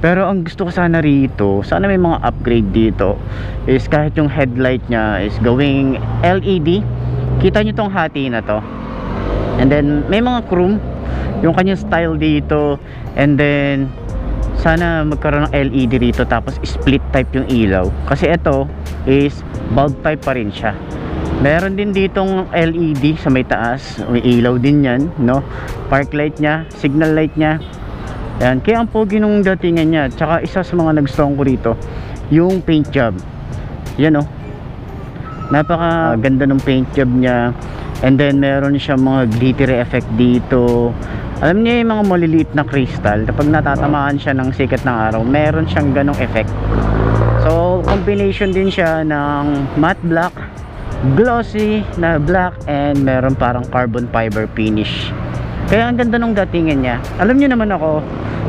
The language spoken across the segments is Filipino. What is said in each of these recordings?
Pero ang gusto ko sana rito, sana may mga upgrade dito, is kahit yung headlight nya is going LED. Kita nyo tong hati na to, and then may mga chrome yung kanyang style dito, and then sana magkaroon ng LED rito, tapos split type yung ilaw, kasi ito is bulb type pa rin siya. Meron din ditong LED sa may taas, may ilaw din yan, no? Park light nya, signal light nya. Yan, kaya ang pogi nung datingan niya. Tsaka isa sa mga nagustuhan ko rito, yung paint job. Yan oh, napaka ganda ng paint job niya. And then meron siya mga glittery effect dito. Alam niyo yung mga maliliit na crystal, kapag natatamaan siya ng sikat ng araw, meron siyang ganong effect. So combination din siya ng matte black, glossy na black, and meron parang carbon fiber finish. Kaya ang ganda nung datingan niya. Alam niyo naman ako,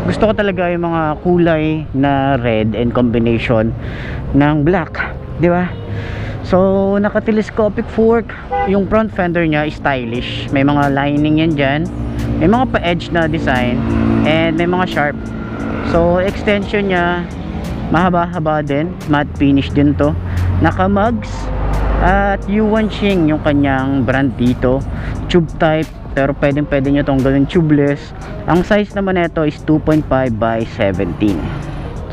gusto ko talaga yung mga kulay na red and combination ng black, di ba? So naka-telescopic fork. Yung front fender niya is stylish. May mga lining yan dyan, may mga pa-edge na design, and may mga sharp. So extension niya mahaba-haba din, matte finish din to. Naka-mugs at Yuan Xing yung kanyang brand dito. Tube type, pero pwede nyo itong gawing tubeless. Ang size naman nito is 2.5 by 17.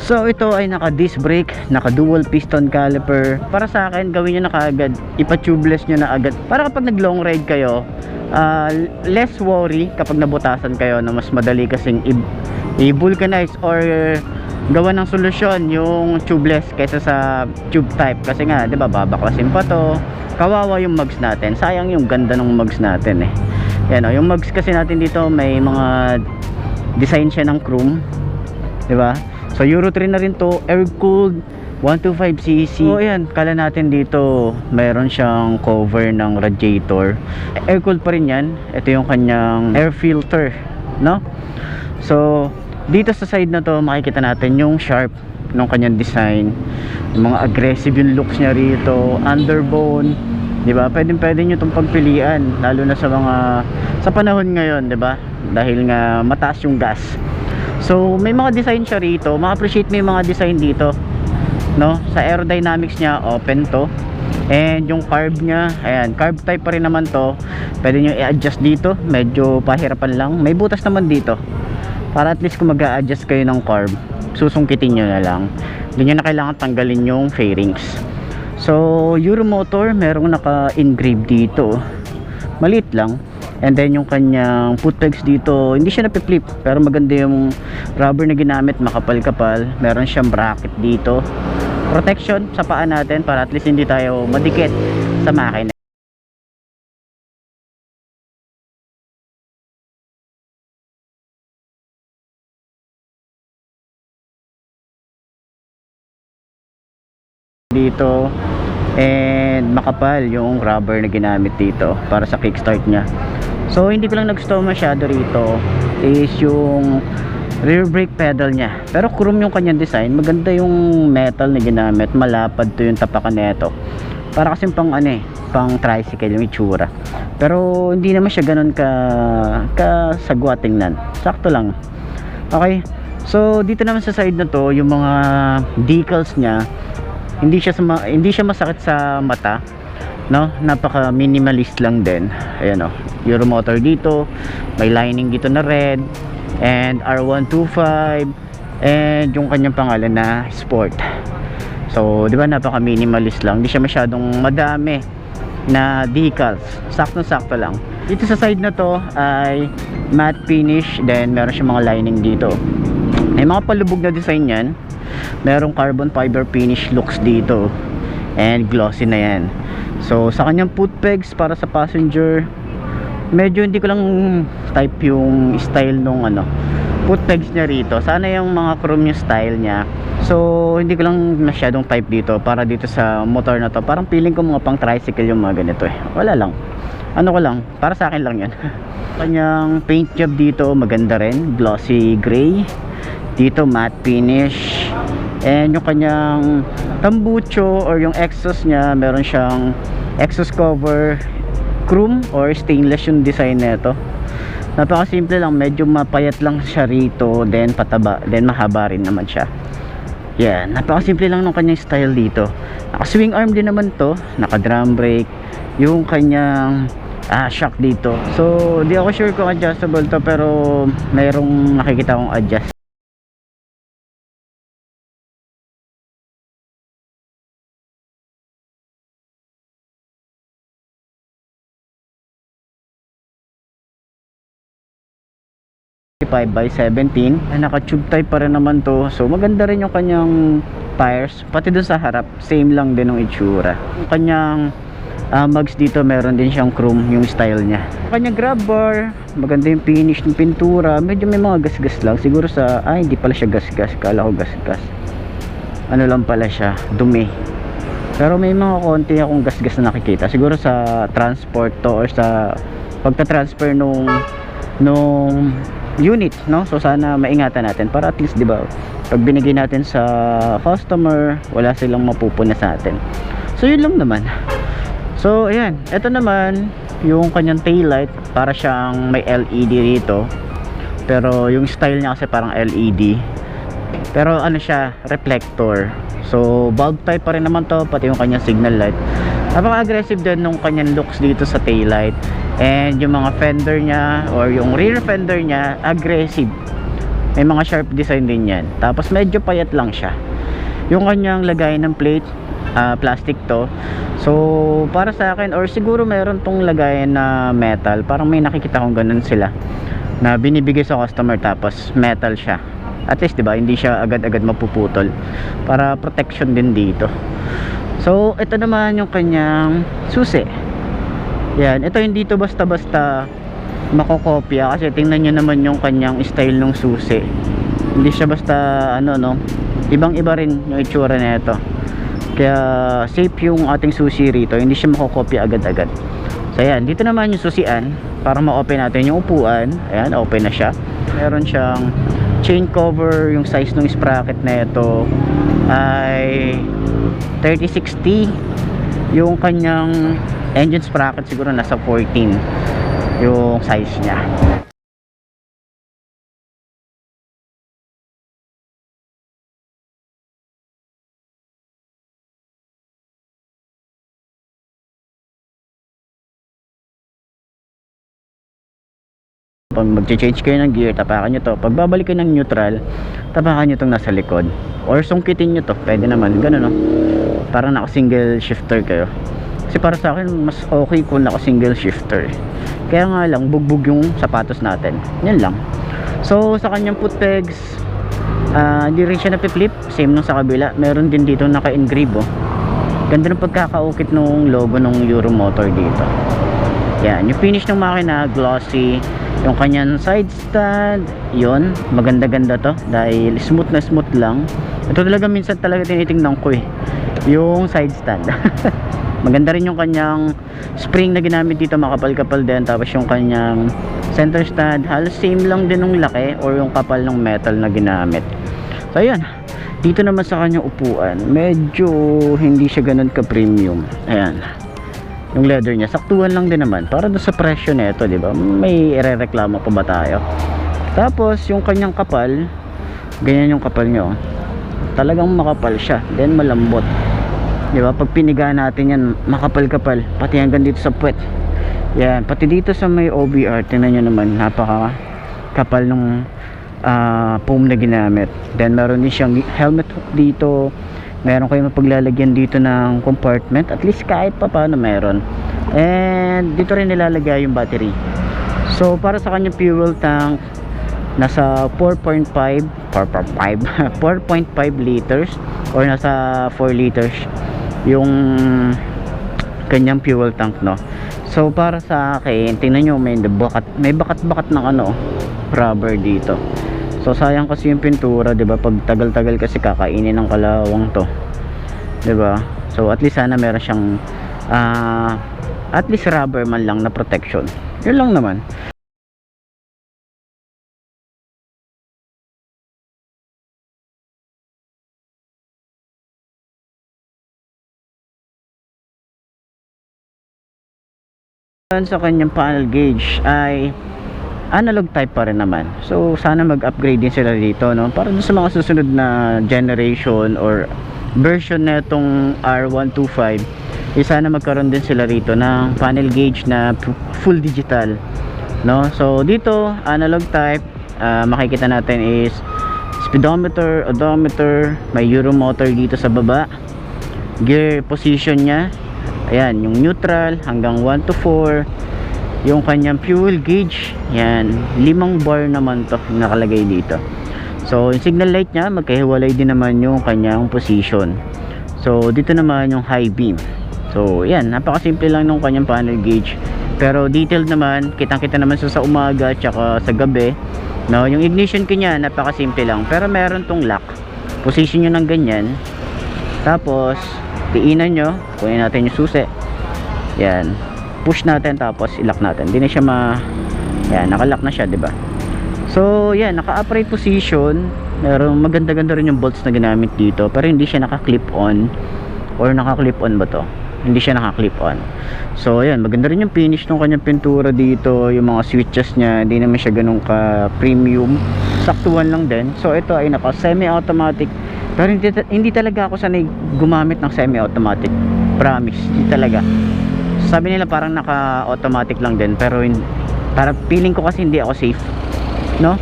So ito ay naka disc brake, naka dual piston caliper. Para sa akin, gawin nyo na kaagad, ipa-tubeless nyo na agad, para kapag nag long ride kayo, less worry kapag nabutasan kayo, na mas madali kasing i-vulcanize or gawa ng solusyon yung tubeless kaysa sa tube type. Kasi nga, di ba, babaklasin pa to, kawawa yung mugs natin, sayang yung ganda ng mugs natin eh. Yan o, yung mugs kasi natin dito may mga design siya ng chrome, di ba? So Euro 3 na rin to, air cooled 125cc. So ayan, kala natin dito mayroon siyang cover ng radiator, air cooled pa rin yan. Ito yung kanyang air filter, no? So dito sa side na to, makikita natin yung sharp ng kanyang design, yung mga aggressive yung looks niya rito, underbone, di ba? Pwede nyo itong pagpilian, lalo na sa panahon ngayon, di ba? Dahil nga mataas yung gas. So may mga design siya rito, ma-appreciate mo yung mga design dito, no? Sa aerodynamics niya, open to, and yung carb niya, ayan, carb type pa rin naman to. Pwede nyo i-adjust dito, medyo pahirapan lang. May butas naman dito, para at least kung mag-a-adjust kayo ng carb, susungkitin nyo na lang, hindi nyo na kailangan tanggalin yung fairings. So Euro motor, merong naka-engrave dito, maliit lang. And then yung kanyang foot pegs dito, hindi siya napiflip, pero maganda yung rubber na ginamit, makapal-kapal. Meron siyang bracket dito, protection sa paa natin, para at least hindi tayo madikit sa makina. Dito, and makapal yung rubber na ginamit dito para sa kickstart nya. So hindi ko lang nagustuhan masyado rito is yung rear brake pedal nya, pero chrome yung kanyang design. Maganda yung metal na ginamit, malapad to yung tapakan nito, para kasing pang pang tricycle yung itsura. Pero hindi naman siya ganun ka sagwa tingnan, sakto lang. Okay, so dito naman sa side na to, yung mga decals nya, hindi siya masakit sa mata, no? Napaka minimalist lang din. Ayan o, Euro motor dito, may lining dito na red, and R125, and yung kanyang pangalan na Sport. So di ba, napaka minimalist lang, hindi siya masyadong madami na decals, sakto-sakto lang. Dito sa side na to ay matte finish, then meron siya mga lining dito, may mga palubog na design yan. Merong carbon fiber finish looks dito, and glossy na yan. So sa kanyang foot pegs para sa passenger, medyo hindi ko lang type yung style nung foot pegs niya rito. Sana yung mga chrome yung style niya. So hindi ko lang masyadong type dito para dito sa motor na to. Parang feeling ko mga pang tricycle yung mga ganito eh. Wala lang, ko lang, para sa akin lang yan. Kanyang paint job dito maganda rin, glossy gray. Dito matte finish, and yung kanyang tambucho or yung exhaust nya, meron siyang exhaust cover chrome or stainless yung design nito. Napakasimple lang, medyo mapayat lang siya rito, then pataba, then mahaba rin naman siya. Yan, napakasimple lang ng kanyang style dito. Naka swing arm din naman to, naka drum brake, yung kanyang shock dito. So di ako sure kung adjustable to, pero mayroong nakikita akong adjust. 5x17, naka tube type pa rin naman to. So maganda rin yung kanyang tires, pati dun sa harap same lang din ng itsura. Yung kanyang mugs dito, meron din siyang chrome yung style niya. Kanyang grab bar, maganda yung finish ng pintura. Medyo may mga gasgas lang siguro sa, hindi pala siya gasgas, kala ko gasgas, ano lang pala siya, dumi. Pero may mga konti akong gasgas na nakikita, siguro sa transport to or sa pagta-transfer nung unit, no? So sana maingatan natin para at least, di ba, pag binigay natin sa customer, wala silang mapupuna sa atin. So yun lang naman. So ayan, ito naman yung kanyang tail light, para siyang may LED dito, pero yung style niya kasi parang LED, pero ano siya, reflector. So bulb type pa rin naman to, pati yung kanyang signal light. Napaka-aggressive din nung kanyang looks dito sa tail light. And yung mga fender niya or yung rear fender niya, aggressive. May mga sharp design din yan. Tapos medyo payat lang siya. Yung kanyang lagay ng plate, plastic to. So para sa akin, or siguro meron tong lagayan na metal, parang may nakikita kong ganun sila na binibigay sa customer, tapos metal siya. At least, diba, hindi siya agad-agad mapuputol, para protection din dito. So ito naman yung kanyang susi. Yan, ito hindi to basta-basta makokopya, kasi tingnan nyo naman yung kanyang style ng susi. Hindi siya basta ano, no, ibang-iba rin yung itsura na ito. Kaya safe yung ating susi rito, hindi siya makokopya agad-agad. So ayan, dito naman yung susian, para ma-open natin yung upuan. Ayan, open na siya. Meron siyang chain cover. Yung size ng sprocket na ito ay 3060. Yung kanyang engine sprocket siguro nasa 14 yung size niya. Pag mag-change kayo ng gear, tapakan nyo to. Pag babalik kayo ng neutral, tapakan nyo itong nasa likod, or sungkitin nyo to, pwede naman, gano'n, no? Parang naka single shifter kayo. Kasi para sa akin, mas okay kung naka single shifter. Kaya nga lang, bugbog yung sapatos natin. Yan lang. So sa kanyang foot pegs, hindi rin siya napi-flip, same nung sa kabila. Meron din dito naka-engrave, oh. Ganda ng pagkakaukit nung logo ng Euromotor dito. Yan, yung finish ng makina, glossy. Yung kanyang side stand, yun, maganda-ganda to, dahil smooth na smooth lang. Ito talaga minsan talaga tinitingnan ko, yung side stand. Maganda rin yung kanyang spring na ginamit dito, makapal-kapal din. Tapos yung kanyang center stand, halos same lang din ng laki or yung kapal ng metal na ginamit. So ayan, dito naman sa kanyang upuan, medyo hindi siya ganun ka-premium. Ayan, yung leather niya, saktuhan lang din naman para doon sa presyo nito, di ba? May irereklamo pa ba tayo? Tapos yung kanyang kapal, ganyan yung kapal niya, oh. Talagang makapal siya, then malambot, di ba? Pag piniga natin yan, makapal-kapal, pati hanggang dito sa puwet. Yan, pati dito sa may OBR, tingnan nyo naman, napaka kapal ng foam na ginamit. Then meron din siyang helmet hook dito. Meron kayong mapaglalagyan dito ng compartment, at least kahit pa paano meron. And dito rin nilalagay yung battery. So para sa kanyang fuel tank, nasa 4.5 liters or nasa 4 liters yung kanyang fuel tank, no. So para sa akin, tingnan nyo, may bakat-bakat ng ano, rubber dito. So sayang kasi yung pintura, 'di ba? Pag tagal-tagal kasi kakainin ng kalawang 'to. 'Di ba? So at least sana meron siyang at least rubber man lang na protection. 'Yun lang naman. Sa kanyang panel gauge ay analog type pa rin naman. So sana mag-upgrade din sila dito, no, para dun sa mga susunod na generation or version na itong R125, sana magkaroon din sila rito ng panel gauge na full digital, no. So dito analog type, makikita natin is speedometer, odometer, may Euromotor dito sa baba, gear position nya, ayan, yung neutral hanggang 1 to 4, yung kanyang fuel gauge, yan, 5 bar naman to nakalagay dito. So yung signal light nya, magkahiwalay din naman yung kanyang position. So dito naman yung high beam. So yan, napakasimple lang ng kanyang panel gauge, pero detailed naman, kitang kita naman sa umaga at saka sa gabi, no. Yung ignition key nya, napakasimple lang, pero meron tong lock, position nyo ng ganyan, tapos tiinan nyo, kunin natin yung susi, yan, push natin, tapos i-lock natin, hindi na siya yan, naka-lock na siya, diba? So yan, naka-upright position, meron maganda-ganda rin yung bolts na ginamit dito, pero hindi siya naka-clip on, or naka-clip on ba to? Hindi siya naka-clip on. So yan, maganda rin yung finish ng kanyang pintura dito, yung mga switches nya, hindi naman siya ganun ka-premium, saktuhan lang din. So ito ay naka semi-automatic, pero hindi talaga ako sanay gumamit ng semi-automatic, promise, hindi talaga. Sabi nila parang naka-automatic lang din, pero para feeling ko kasi hindi ako safe, no.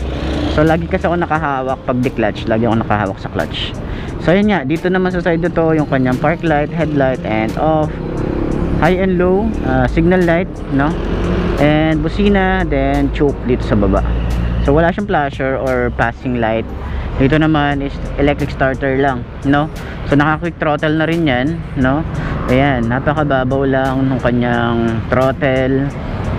So lagi kasi ako nakahawak pag di-clutch, lagi ako nakahawak sa clutch. So yun nga, dito naman sa side nito yung kanyang park light, headlight and off, high and low, signal light, no, and busina, then choke dito sa baba. So wala siyang flasher or passing light. Dito naman is electric starter lang, no. So naka-quick throttle na rin yan, no. Ayan, napakababaw lang ng kanyang throttle,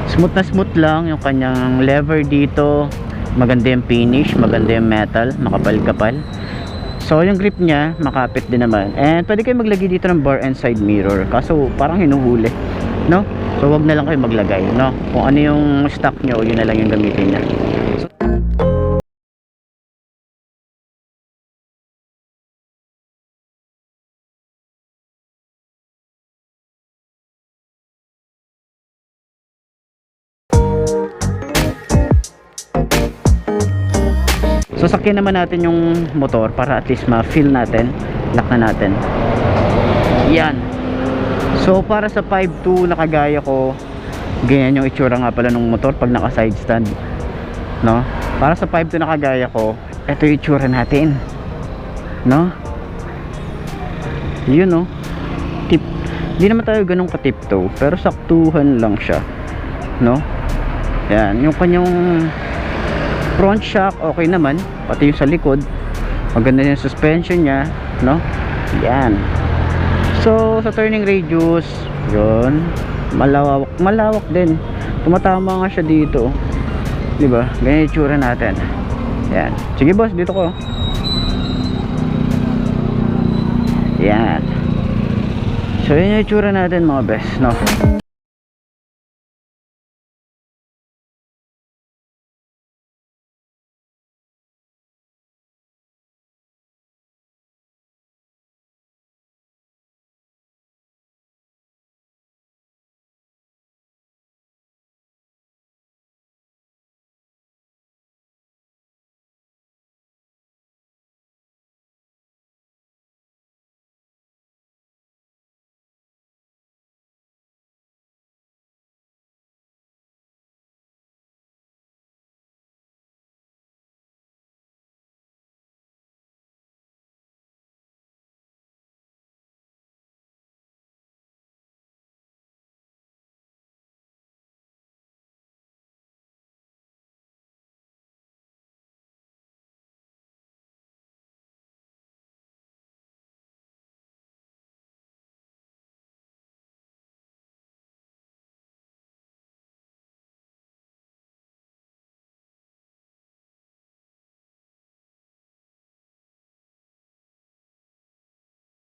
smooth na smooth lang yung kanyang lever dito, maganda yung finish, maganda yung metal, makapal-kapal. So yung grip niya makapit din naman, and pwede kayo maglagay dito ng bar and side mirror, kaso parang hinuhuli, no. So wag na lang kayo maglagay, no. Kung ano yung stock nyo, yun na lang yung gamitin niya. So sakyan naman natin yung motor para at least ma-feel natin, lock na natin. Yan. So para sa 5.2 na kagaya ko, ganyan yung itsura nga pala ng motor pag naka side stand, no. Para sa 5.2 na kagaya ko, ito yung itsura natin, no. Yun, no. Tip. Hindi naman tayo ganun ka-tiptoe, pero saktuhan lang siya, no. Yan, yung kanyang front shock okay naman, pati yung sa likod maganda yung suspension nya, no. Yan. So sa turning radius, yun, malawak din, tumatama nga siya dito, diba? Ganyan yung tsura natin. Yan, sige boss, dito ko. Yan. So yun yung tsura natin mga best, no.